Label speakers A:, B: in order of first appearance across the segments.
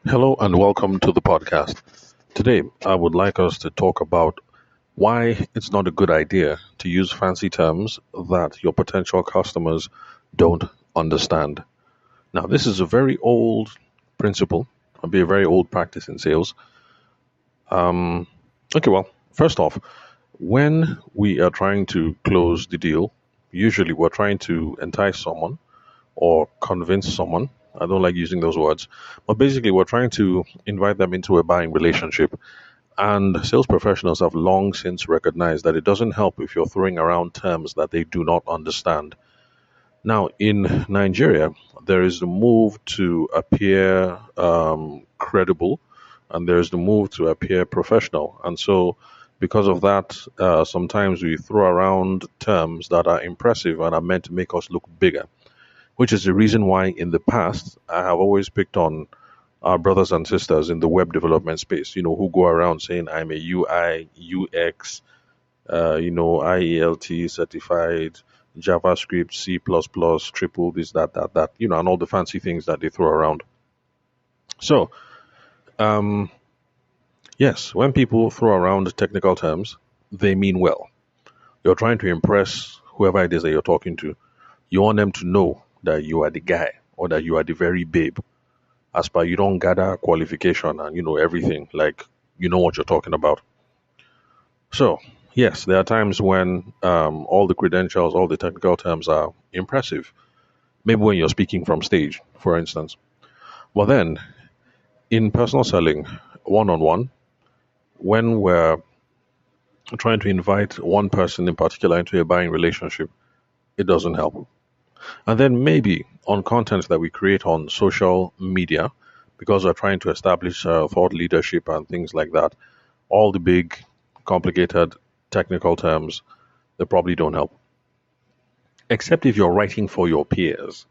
A: Hello and welcome to the podcast. Today, I would like us to talk about why it's not a good idea to use fancy terms that your potential customers don't understand. Now, this is a very old principle, it'll be a very old practice in sales. Um, okay, well, first off, when we are trying to close the deal, usually we're trying to entice someone or convince someone. I don't like using those words, but basically, we're trying to invite them into a buying relationship. And sales professionals have long since recognized that it doesn't help if you're throwing around terms that they do not understand. Now, in Nigeria, there is the move to appear credible, and there's the move to appear professional. And so, because of that, sometimes we throw around terms that are impressive and are meant to make us look bigger, which is the reason why in the past I have always picked on our brothers and sisters in the web development space, who go around saying I'm a UI, UX, IELT certified, JavaScript, C++, triple this, that, and all the fancy things that they throw around. So, um, yes, when people throw around technical terms, they mean well. You're trying to impress whoever it is that you're talking to. You want them to know that you are the guy or that you are the very babe. As per you don't gather qualification and everything, like you know what you're talking about. So yes, there are times when all the credentials, all the technical terms are impressive. Maybe when you're speaking from stage, for instance. But then in personal selling, one on one, when we're trying to invite one person in particular into a buying relationship, it doesn't help. And then maybe on content that we create on social media, because we're trying to establish thought leadership and things like that, all the big, complicated technical terms, they probably don't help. Except if you're writing for your peers.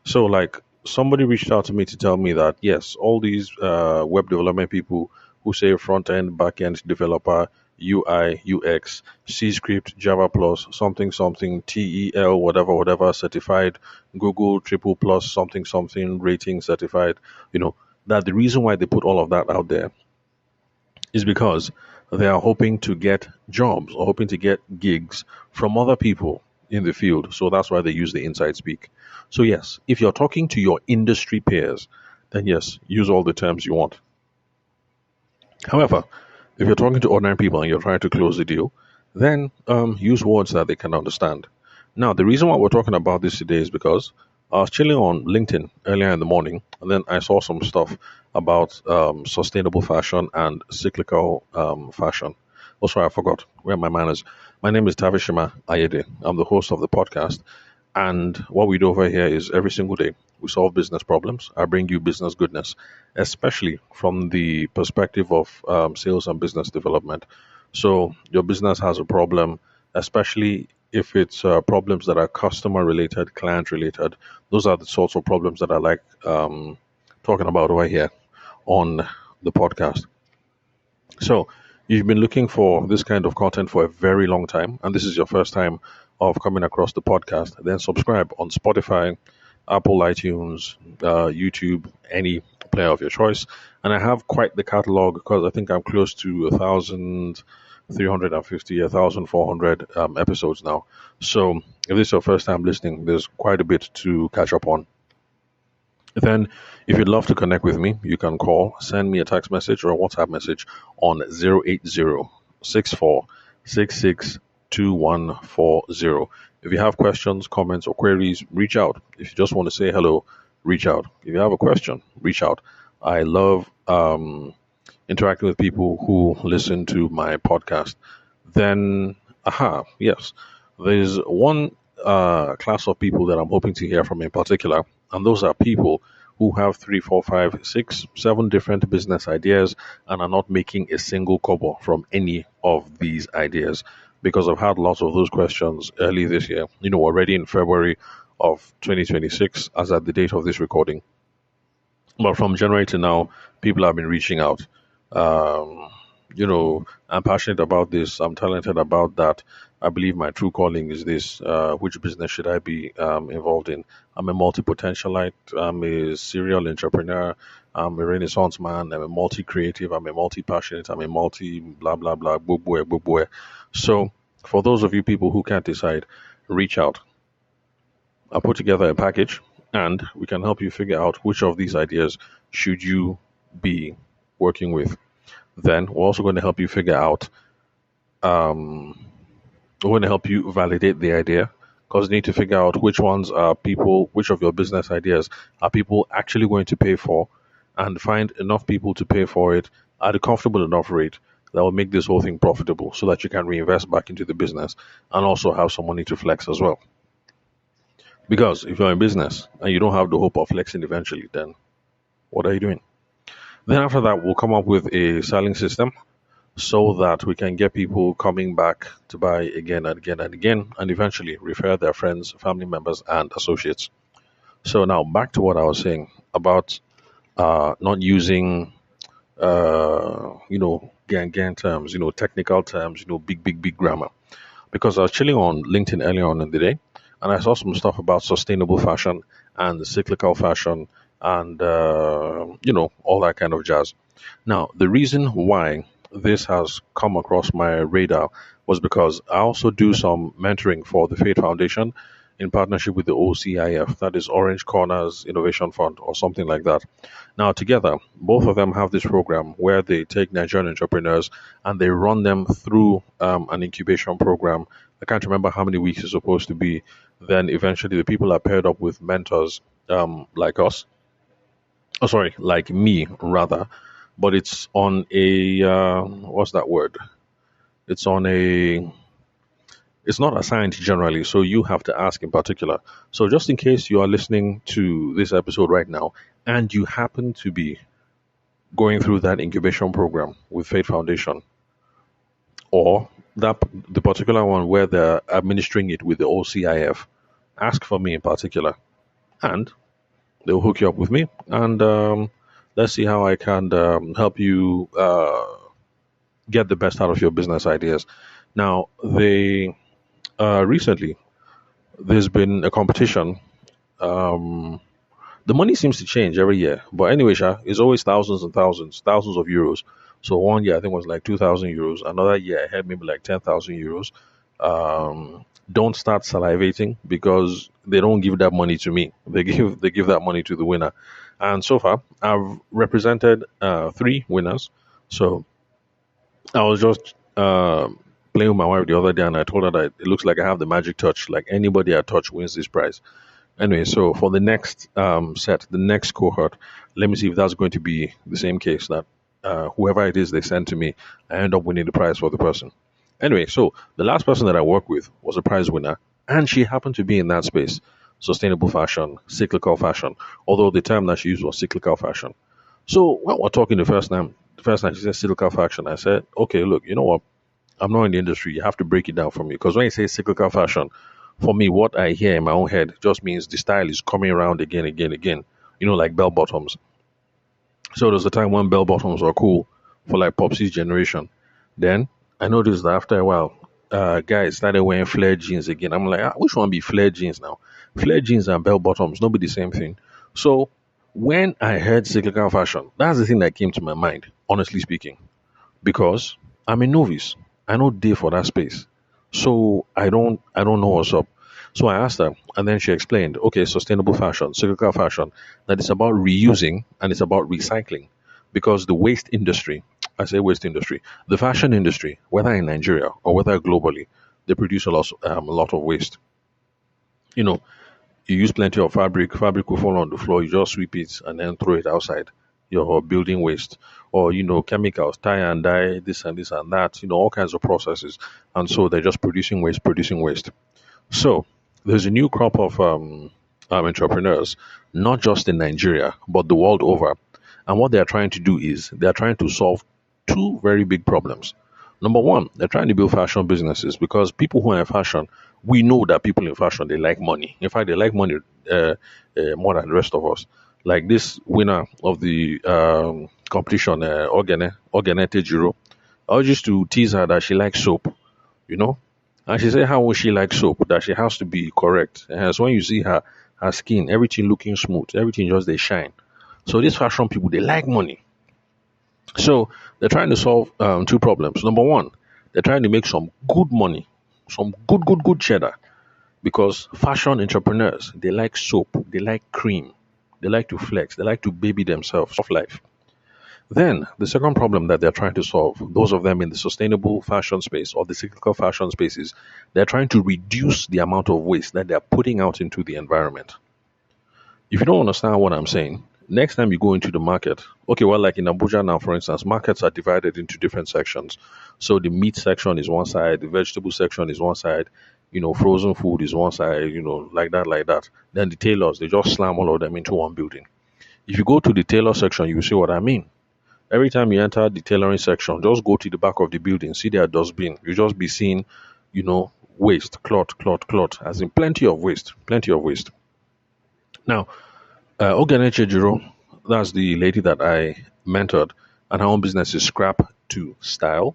A: So, like, somebody reached out to me to tell me that, yes, all these web development people who say front end, back end developer, UI, UX, C script, Java plus, something, something, TEL, whatever, whatever, certified, Google triple plus, something, something, rating certified, that the reason why they put all of that out there is because they are hoping to get jobs or hoping to get gigs from other people in the field. So that's why they use the inside speak. So, yes, if you're talking to your industry peers, then yes, use all the terms you want. However, if you're talking to ordinary people and you're trying to close the deal, then use words that they can understand. Now, the reason why we're talking about this today is because I was chilling on LinkedIn earlier in the morning, and then I saw some stuff about sustainable fashion and cyclical fashion. Also, I forgot where my man is. My name is Tavershima Ayede. I'm the host of the podcast. And what we do over here is every single day we solve business problems. I bring you business goodness, especially from the perspective of sales and business development. So your business has a problem, especially if it's problems that are customer related, client related. Those are the sorts of problems that I like talking about over here on the podcast. So, you've been looking for this kind of content for a very long time, and this is your first time of coming across the podcast, then subscribe on Spotify, Apple iTunes, YouTube, any player of your choice. And I have quite the catalog because I think I'm close to 1,350, 1,400 episodes now. So, if this is your first time listening, there's quite a bit to catch up on. Then, if you'd love to connect with me, you can call, send me a text message or a WhatsApp message on 080-6466-2140. If you have questions, comments, or queries, reach out. If you just want to say hello, reach out. If you have a question, reach out. I love interacting with people who listen to my podcast. Then, yes, there's one class of people that I'm hoping to hear from in particular, and those are people who have three, four, five, six, seven different business ideas and are not making a single kobo from any of these ideas. Because I've had lots of those questions early this year, already in February of 2026, as at the date of this recording. But from January to now, people have been reaching out. Um, I'm passionate about this, I'm talented about that. I believe my true calling is this. Which business should I be involved in? I'm a multi-potentialite. I'm a serial entrepreneur. I'm a renaissance man. I'm a multi-creative. I'm a multi-passionate. I'm a multi blah blah blah. Boo boo. So for those of you people who can't decide, reach out. I'll put together a package, and we can help you figure out which of these ideas should you be working with. Then we're also going to help you figure out. We're going to help you validate the idea because you need to figure out which ones are people, which of your business ideas are people actually going to pay for, and find enough people to pay for it at a comfortable enough rate that will make this whole thing profitable so that you can reinvest back into the business and also have some money to flex as well. Because if you're in business and you don't have the hope of flexing eventually, then what are you doing? Then after that, we'll come up with a selling system so that we can get people coming back to buy again and again and again, and eventually refer their friends, family members, and associates. So now back to what I was saying about not using, gang terms, technical terms, big grammar. Because I was chilling on LinkedIn earlier on in the day, and I saw some stuff about sustainable fashion and cyclical fashion and all that kind of jazz. Now, the reason why this has come across my radar was because I also do some mentoring for the Fate Foundation in partnership with the OCIF, that is Orange Corners Innovation Fund, or something like that. Now, together, both of them have this program where they take Nigerian entrepreneurs and they run them through an incubation program. I can't remember how many weeks it's supposed to be. Then eventually, the people are paired up with mentors like us. Oh, sorry, like me rather. But it's on a what's that word? It's on a it's not assigned generally, so you have to ask in particular. So just in case you are listening to this episode right now and you happen to be going through that incubation program with Fate Foundation, or the particular one where they're administering it with the OCIF, ask for me in particular, and they'll hook you up with me, and let's see how I can help you get the best out of your business ideas. Now, they recently there's been a competition. The money seems to change every year, but anyway, it's always thousands and thousands, thousands of euros. So one year I think it was like 2,000 euros. Another year I had maybe like 10,000 euros. Don't start salivating because they don't give that money to me. They give that money to the winner. And so far, I've represented three winners. So I was just playing with my wife the other day, and I told her that it looks like I have the magic touch. Like anybody I touch wins this prize. Anyway, so for the next set, the next cohort, let me see if that's going to be the same case that whoever it is they send to me, I end up winning the prize for the person. Anyway, so the last person that I worked with was a prize winner, and she happened to be in that space, sustainable fashion, cyclical fashion. Although the term that she used was cyclical fashion. So when we're talking the first time she said cyclical fashion, I said, okay, look, you know what? I'm not in the industry. You have to break it down for me because when you say cyclical fashion, for me, what I hear in my own head just means the style is coming around again, again, again. Like bell bottoms. So there's a time when bell bottoms were cool for like Popsy's generation. Then I noticed that after a while, guys started wearing flare jeans again. I'm like, which one be flare jeans now? Flare jeans and bell bottoms, not be the same thing. So when I heard cyclical fashion, that's the thing that came to my mind, honestly speaking, because I'm a novice. I know day for that space. So I don't know what's up. So I asked her, and then she explained, okay, sustainable fashion, cyclical fashion, that it's about reusing and it's about recycling. Because the waste industry, I say waste industry, the fashion industry, whether in Nigeria or whether globally, they produce a lot of waste. You know, you use plenty of fabric will fall on the floor, you just sweep it and then throw it outside. Your building waste, or chemicals, tie and dye, this and that, all kinds of processes. And so they're just producing waste. So there's a new crop of entrepreneurs, not just in Nigeria, but the world over. And what they're trying to do is they're trying to solve two very big problems. Number one, they're trying to build fashion businesses because people who are in fashion, we know that people in fashion, they like money. In fact, they like money more than the rest of us. Like this winner of the competition, Organete Jiro, I used to tease her that she likes soap, you know, And she said, how will she like soap? That she has to be correct. And so when you see her skin, everything looking smooth, everything just they shine. So these fashion people, they like money. So they're trying to solve two problems. Number one, they're trying to make some good money, some good cheddar. Because fashion entrepreneurs, they like soap, they like cream, they like to flex, they like to baby themselves of life. Then the second problem that they're trying to solve, those of them in the sustainable fashion space or the cyclical fashion spaces, they're trying to reduce the amount of waste that they're putting out into the environment. If you don't understand what I'm saying, next time you go into the market, okay, well, like in Abuja now, for instance, markets are divided into different sections. So the meat section is one side, the vegetable section is one side, frozen food is one side, like that, like that. Then the tailors, they just slam all of them into one building. If you go to the tailor section, you see what I mean. Every time you enter the tailoring section, just go to the back of the building, see their dustbin. You just be seeing, waste, cloth, as in plenty of waste, plenty of waste. Now, Ogene Chejiro, that's the lady that I mentored, and her own business is Scrap to Style.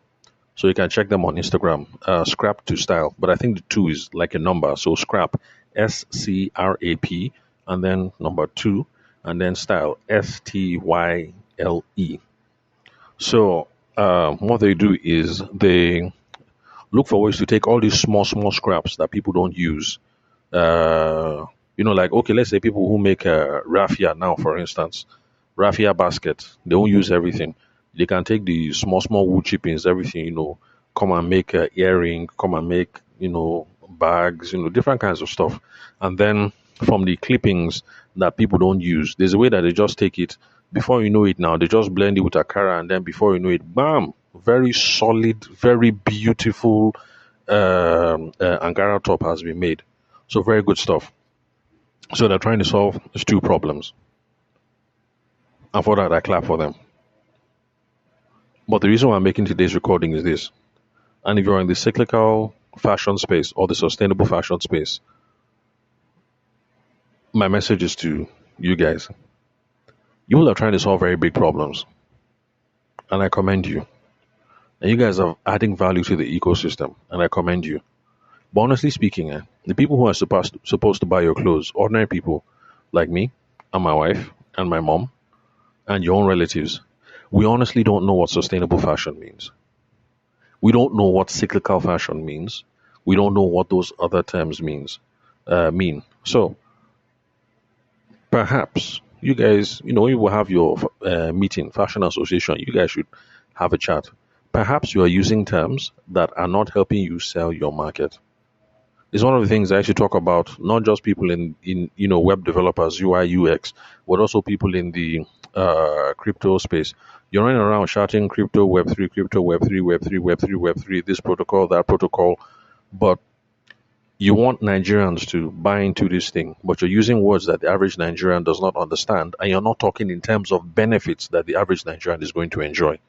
A: So you can check them on Instagram, Scrap to Style. But I think the two is like a number. So Scrap, SCRAP, and then number two, and then Style, STYLE. So what they do is they look for ways to take all these small scraps that people don't use. Uh, like, okay, let's say people who make raffia now, for instance, raffia basket, they won't use everything. They can take the small wood chippings, everything, come and make earring, come and make, bags, different kinds of stuff. And then from the clippings that people don't use, there's a way that they just take it. Before you know it now, they just blend it with akara, and then before you know it, bam, very solid, very beautiful Angara top has been made. So very good stuff. So they're trying to solve these two problems. And for that, I clap for them. But the reason why I'm making today's recording is this. And if you're in the cyclical fashion space or the sustainable fashion space, my message is to you guys. You all are trying to solve very big problems. And I commend you. And you guys are adding value to the ecosystem. And I commend you. But honestly speaking, the people who are supposed to buy your clothes, ordinary people like me and my wife and my mom and your own relatives, we honestly don't know what sustainable fashion means. We don't know what cyclical fashion means. We don't know what those other terms mean. So perhaps you guys, when you will have your meeting, fashion association, you guys should have a chat. Perhaps you are using terms that are not helping you sell your market. It's one of the things I actually talk about, not just people in web developers, UI, UX, but also people in the crypto space. You're running around shouting crypto, Web3, crypto, Web3, Web3, Web3, Web3, this protocol, that protocol, but you want Nigerians to buy into this thing, but you're using words that the average Nigerian does not understand, and you're not talking in terms of benefits that the average Nigerian is going to enjoy.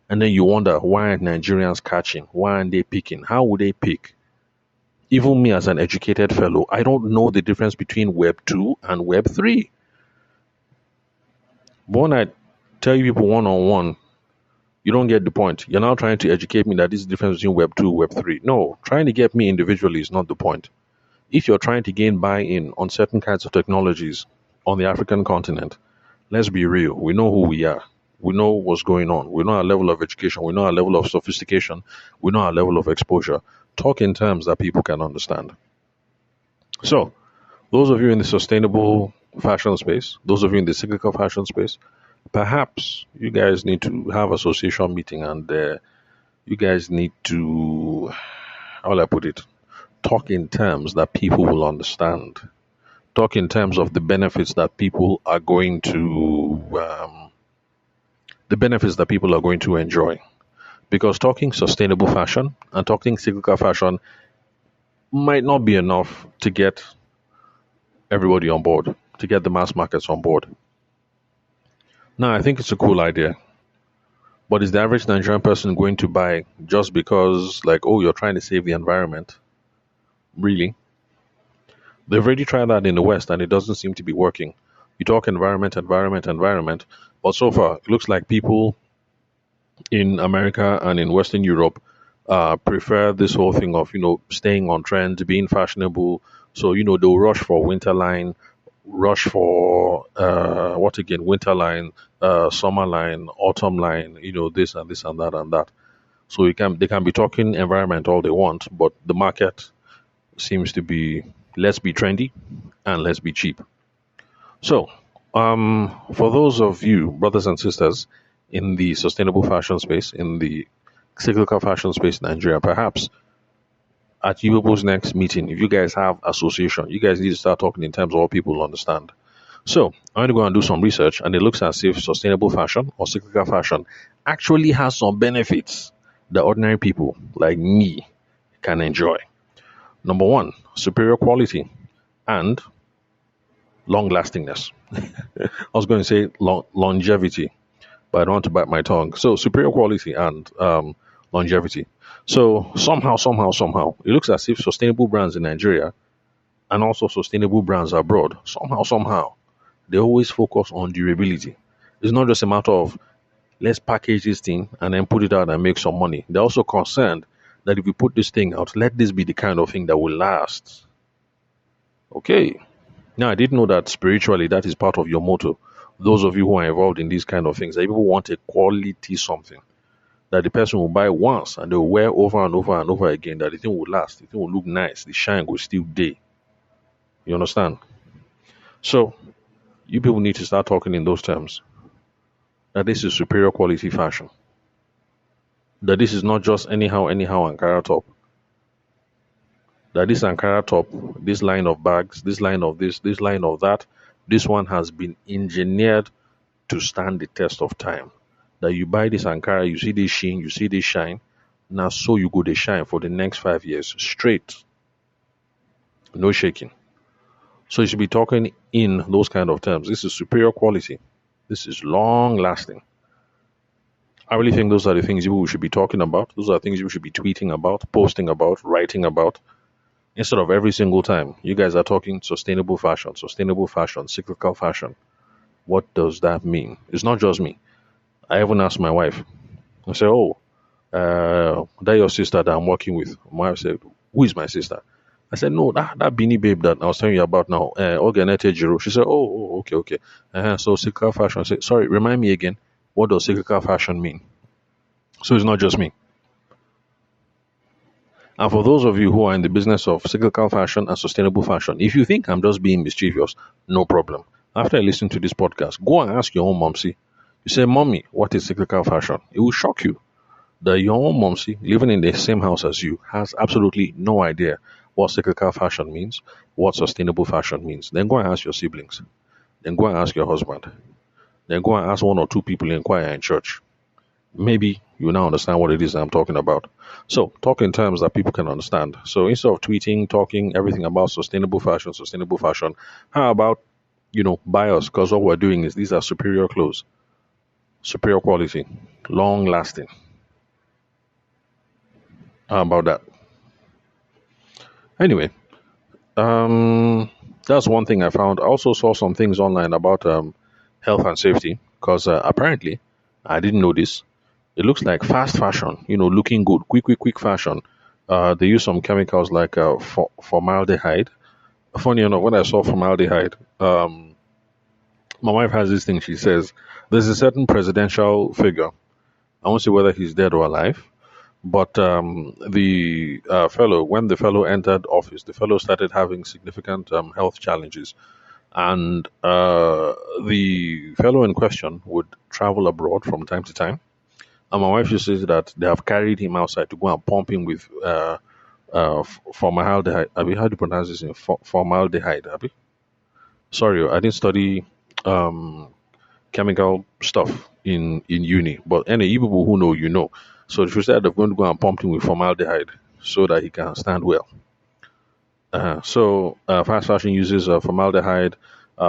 A: And then you wonder, why aren't Nigerians catching? Why aren't they picking? How would they pick? Even me as an educated fellow, I don't know the difference between Web 2 and Web 3. But when I tell you people one on one, you don't get the point. You're now trying to educate me that this is the difference between Web 2 and Web 3. No, trying to get me individually is not the point. If you're trying to gain buy in on certain kinds of technologies on the African continent, let's be real. We know who we are. We know what's going on. We know our level of education. We know our level of sophistication. We know our level of exposure. Talk in terms that people can understand. So, those of you in the sustainable fashion space, those of you in the cyclical fashion space, perhaps you guys need to have association meeting, and you guys need to, how will I put it, talk in terms that people will understand. Talk in terms of the benefits that people are going to, enjoy. Because talking sustainable fashion and talking cyclical fashion might not be enough to get everybody on board, to get the mass markets on board. Now, I think it's a cool idea. But is the average Nigerian person going to buy just because, like, oh, you're trying to save the environment? Really? They've already tried that in the West and it doesn't seem to be working. You talk environment, but so far it looks like people in America and in Western Europe, prefer this whole thing of staying on trend, being fashionable. So they'll rush for winter line, rush for what again? Winter line, summer line, autumn line. This and this and that and that. So they can be talking environment all they want, but the market seems to be let's be trendy and let's be cheap. So, for those of you, brothers and sisters, in the sustainable fashion space, in the cyclical fashion space in Nigeria, perhaps at you people's next meeting, if you guys have association, you guys need to start talking in terms of what people understand. So, I'm going to go and do some research, and it looks as if sustainable fashion or cyclical fashion actually has some benefits that ordinary people like me can enjoy. Number one, superior quality and long lastingness. I was going to say longevity, but I don't want to bite my tongue. So superior quality and longevity. So somehow, it looks as if sustainable brands in Nigeria and also sustainable brands abroad, somehow, they always focus on durability. It's not just a matter of let's package this thing and then put it out and make some money. They're also concerned that if we put this thing out, let this be the kind of thing that will last. Okay. Now, I didn't know that spiritually that is part of your motto. Those of you who are involved in these kind of things, that people want a quality something that the person will buy once and they will wear over and over and over again, that the thing will last, the thing will look nice, the shine will still day. You understand? So, you people need to start talking in those terms. That this is superior quality fashion. That this is not just anyhow, Ankara top. That this Ankara top, this line of bags, this line of this line of that, this one has been engineered to stand the test of time. That you buy this Ankara, you see this sheen, you see this shine. Now, so you go to shine for the next 5 years straight, no shaking. So you should be talking in those kind of terms. This is superior quality. This is long lasting. I really think those are the things you should be talking about. Those are things you should be tweeting about, posting about, writing about. Instead of every single time you guys are talking sustainable fashion, cyclical fashion. What does that mean? It's not just me. I even asked my wife. I said, "Oh, that your sister that I'm working with." My wife said, "Who is my sister?" I said, "No, that Beanie Babe that I was telling you about now, Oganete Jiro." She said, "Oh, okay. So cyclical fashion." I said, "Sorry, remind me again. What does cyclical fashion mean?" So it's not just me. And for those of you who are in the business of cyclical fashion and sustainable fashion, if you think I'm just being mischievous, no problem. After I listen to this podcast, go and ask your own momsy. You say, "Mommy, what is cyclical fashion?" It will shock you that your own momsy, living in the same house as you, has absolutely no idea what cyclical fashion means, what sustainable fashion means. Then go and ask your siblings. Then go and ask your husband. Then go and ask one or two people in choir in church. Maybe you now understand what it is I'm talking about. So, talk in terms that people can understand. So, instead of tweeting, talking everything about sustainable fashion, how about, buy us? Because what we're doing is these are superior clothes, superior quality, long lasting. How about that? Anyway, that's one thing I found. I also saw some things online about health and safety because apparently I didn't know this. It looks like fast fashion, looking good, quick fashion. They use some chemicals like formaldehyde. Funny enough, when I saw formaldehyde, my wife has this thing. She says there's a certain presidential figure. I won't say whether he's dead or alive, but the fellow, when the fellow entered office, the fellow started having significant health challenges, and the fellow in question would travel abroad from time to time. And my wife just says that they have carried him outside to go and pump him with formaldehyde. Abi, how do you pronounce this? Formaldehyde. Abi? Sorry, I didn't study um, chemical stuff in uni. But any you people who know, you know. So she said they're going to go and pump him with formaldehyde so that he can stand well. So fast fashion uses formaldehyde.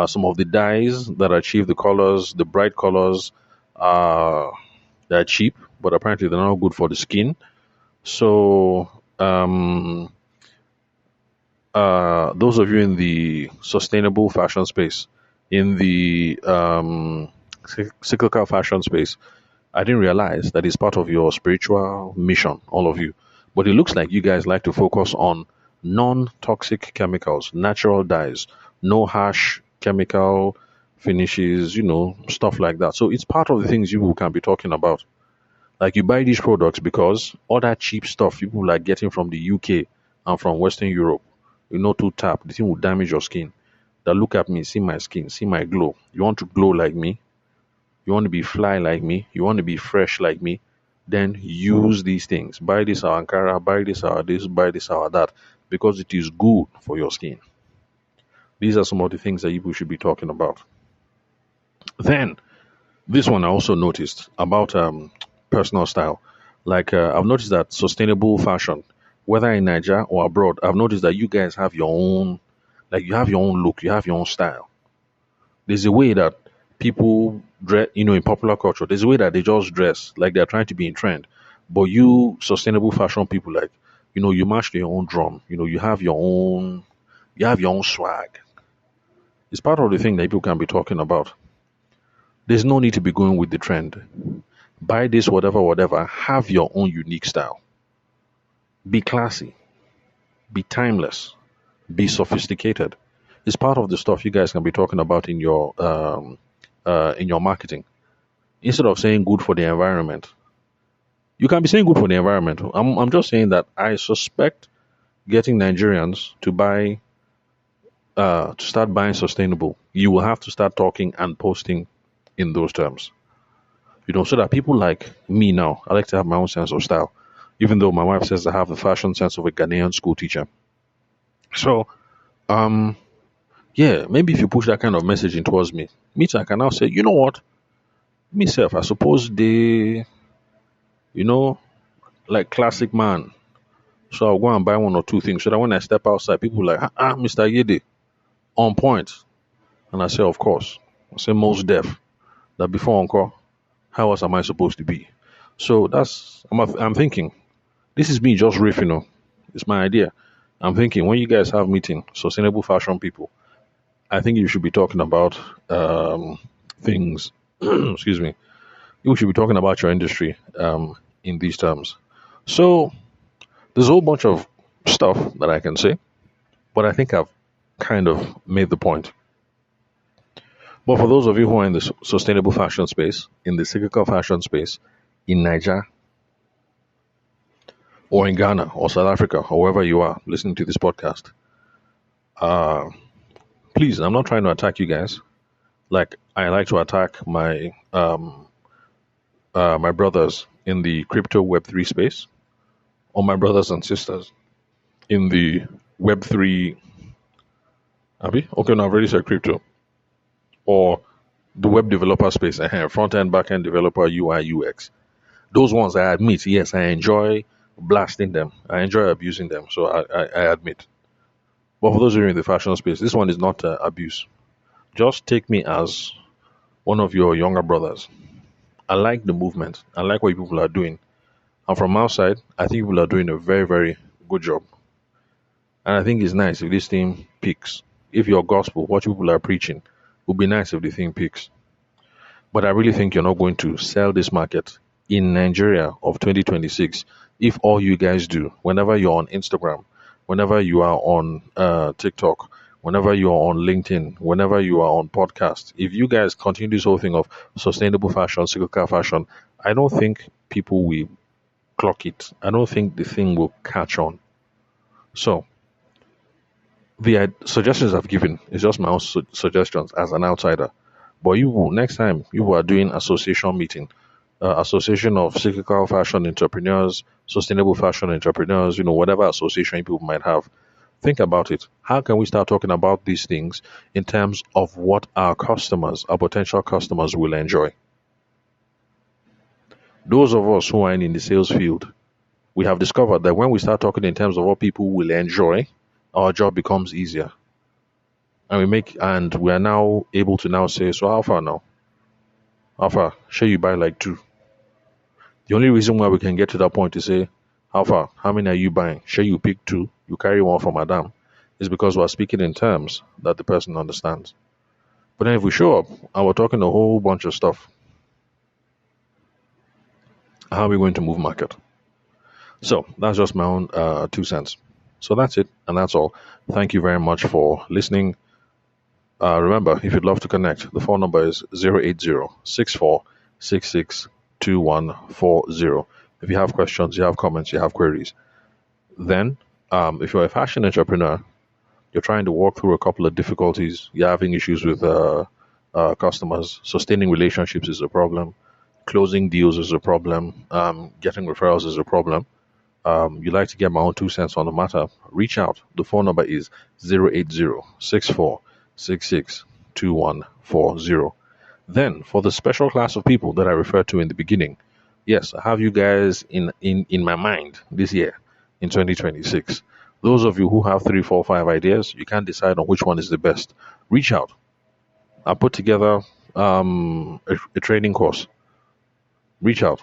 A: Some of the dyes that achieve the colors, the bright colors, uh, they're cheap, but apparently they're not good for the skin. So those of you in the sustainable fashion space, in the cyclical fashion space, I didn't realize that it's part of your spiritual mission, all of you. But it looks like you guys like to focus on non-toxic chemicals, natural dyes, no harsh chemical finishes, stuff like that. So it's part of the things you can be talking about. Like you buy these products because all that cheap stuff people are getting from the UK and from Western Europe, to tap, the thing will damage your skin. That look at me, see my skin, see my glow. You want to glow like me? You want to be fly like me? You want to be fresh like me? Then use these things. Buy this our Ankara, buy this our this, buy this our that, because it is good for your skin. These are some of the things that people should be talking about. Then this one I also noticed about personal style. Like I've noticed that sustainable fashion, whether in Nigeria or abroad, I've noticed that you guys have your own, like you have your own look, you have your own style. There's a way that people dress, in popular culture. There's a way that they just dress, like they're trying to be in trend. But you sustainable fashion people, like, you match to your own drum. You have your own swag. It's part of the thing that people can be talking about. There's no need to be going with the trend. Buy this, whatever, whatever. Have your own unique style. Be classy. Be timeless. Be sophisticated. It's part of the stuff you guys can be talking about in your marketing. Instead of saying good for the environment, you can be saying good for the environment. I'm just saying that I suspect getting Nigerians to start buying sustainable. You will have to start talking and posting in those terms. So that people like me now, I like to have my own sense of style, even though my wife says I have the fashion sense of a Ghanaian school teacher. So, um, yeah, maybe if you push that kind of messaging towards me too, I can now say, you know what, myself, I suppose you know, like classic man. So I'll go and buy one or two things so that when I step outside, people are like, Mr. Yede, on point. And I say, of course. I say, most deaf. That before encore, how else am I supposed to be? So I'm thinking, this is me just riffing, it's my idea. I'm thinking, when you guys have meeting, sustainable fashion people, I think you should be talking about things, excuse me, you should be talking about your industry in these terms. So there's a whole bunch of stuff that I can say, but I think I've kind of made the point. But for those of you who are in the sustainable fashion space, in the cyclical fashion space, in Nigeria or in Ghana or South Africa, or wherever you are listening to this podcast, uh, please, I'm not trying to attack you guys. Like I like to attack my brothers in the crypto Web3 space, or my brothers and sisters in the Web3. Abi? Okay, no, I've already said crypto. Or the web developer space, front end, back end developer, UI, UX. Those ones I admit, yes, I enjoy blasting them. I enjoy abusing them. So I admit. But for those of you in the fashion space, this one is not abuse. Just take me as one of your younger brothers. I like the movement. I like what people are doing. And from outside, I think people are doing a very, very good job. And I think it's nice if this thing peaks. If your gospel, what people are preaching, would be nice if the thing peaks. But I really think you're not going to sell this market in Nigeria of 2026 if all you guys do, whenever you're on Instagram, whenever you are on TikTok, whenever you are on LinkedIn, whenever you are on podcast, if you guys continue this whole thing of sustainable fashion, cyclical fashion, I don't think people will clock it. I don't think the thing will catch on. So the suggestions I've given is just my own suggestions as an outsider. But you will, next time you are doing association meeting, association of cyclical fashion entrepreneurs, sustainable fashion entrepreneurs, whatever association people might have, think about it. How can we start talking about these things in terms of what our customers, our potential customers will enjoy? Those of us who are in the sales field, we have discovered that when we start talking in terms of what people will enjoy, our job becomes easier. And we are now able to now say, so how far now? How far? Shall you buy like two? The only reason why we can get to that point to say, how far? How many are you buying? Shall you pick two? You carry one for madam, is because we're speaking in terms that the person understands. But then if we show up and we're talking a whole bunch of stuff, how are we going to move market? So that's just my own 2 cents. So that's it, and that's all. Thank you very much for listening. Remember, if you'd love to connect, the phone number is 080-6466-2140. If you have questions, you have comments, you have queries, then if you're a fashion entrepreneur, you're trying to walk through a couple of difficulties, you're having issues with customers, sustaining relationships is a problem, closing deals is a problem, getting referrals is a problem. You'd like to get my own 2 cents on the matter, reach out. The phone number is 080-6466-2140. Then, for the special class of people that I referred to in the beginning, yes, I have you guys in my mind this year in 2026. Those of you who have three, four, five ideas, you can't decide on which one is the best. Reach out. I'll put together a training course. Reach out.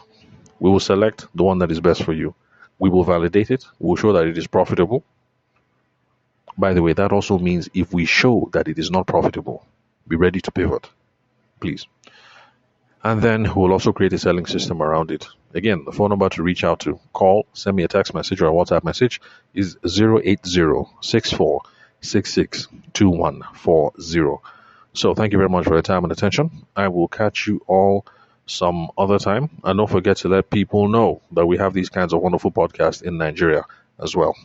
A: We will select the one that is best for you. We will validate it. We will show that it is profitable. By the way, that also means if we show that it is not profitable, be ready to pivot, please. And then we'll also create a selling system around it. Again, the phone number to reach out to, call, send me a text message or a WhatsApp message is 080-6466-2140. So thank you very much for your time and attention. I will catch you all some other time. And don't forget to let people know that we have these kinds of wonderful podcasts in Nigeria as well.